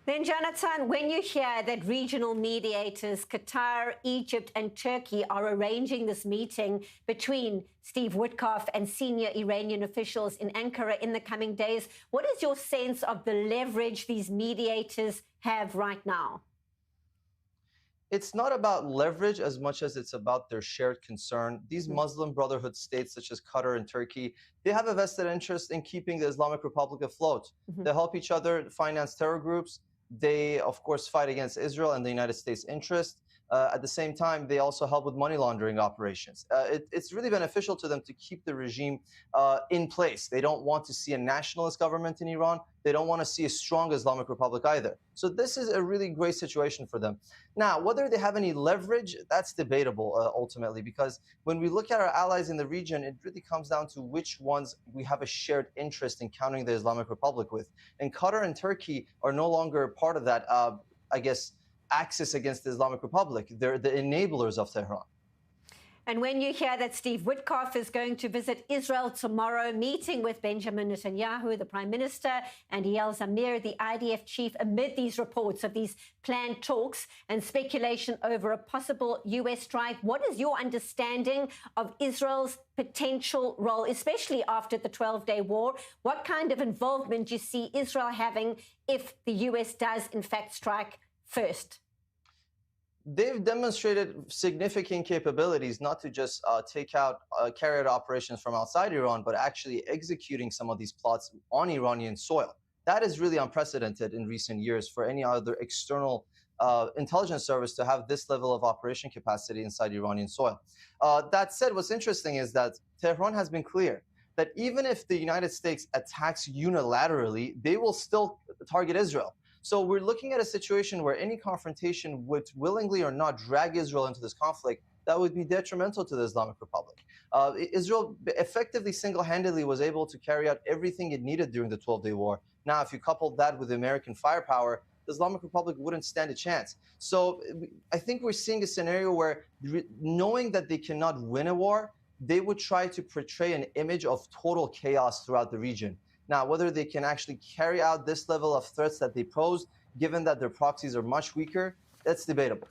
Then, Janatan, when you hear that regional mediators, Qatar, Egypt and Turkey are arranging this meeting between Steve Witkoff and senior Iranian officials in Ankara in the coming days, what is your sense of the leverage these mediators have right now? It's not about leverage as much as it's about their shared concern. These Muslim Brotherhood states such as Qatar and Turkey, they have a vested interest in keeping the Islamic Republic afloat. They help each other finance terror groups. They, of course, fight against Israel and the United States' interest. At the same time, they also help with money laundering operations. It's really beneficial to them to keep the regime in place. They don't want to see a nationalist government in Iran. They don't want to see a strong Islamic Republic either. So this is a really great situation for them. Now, whether they have any leverage, that's debatable ultimately, because when we look at our allies in the region, it really comes down to which ones we have a shared interest in countering the Islamic Republic with. And Qatar and Turkey are no longer part of that, axis against the Islamic Republic. They're the enablers of Tehran. And when you hear that Steve Witkoff is going to visit Israel tomorrow, meeting with Benjamin Netanyahu, the Prime Minister, and Eyal Zamir, the IDF chief, amid these reports of these planned talks and speculation over a possible U.S. strike, what is your understanding of Israel's potential role, especially after the 12-day war? What kind of involvement do you see Israel having if the U.S. does, in fact, strike first? They've demonstrated significant capabilities not to just carry out operations from outside Iran, but actually executing some of these plots on Iranian soil. That is really unprecedented in recent years for any other external intelligence service to have this level of operation capacity inside Iranian soil. That said, what's interesting is that Tehran has been clear that even if the United States attacks unilaterally, they will still target Israel. So we're looking at a situation where any confrontation would willingly or not drag Israel into this conflict that would be detrimental to the Islamic Republic. Israel effectively single-handedly was able to carry out everything it needed during the 12-day war. Now, if you couple that with American firepower, the Islamic Republic wouldn't stand a chance. So I think we're seeing a scenario where, knowing that they cannot win a war, they would try to portray an image of total chaos throughout the region. Now, whether they can actually carry out this level of threats that they pose, given that their proxies are much weaker, that's debatable.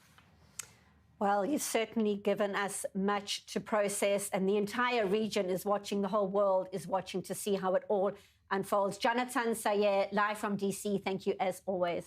Well, you've certainly given us much to process, and the entire region is watching, the whole world is watching to see how it all unfolds. Janatan Sayeh, live from DC, thank you as always.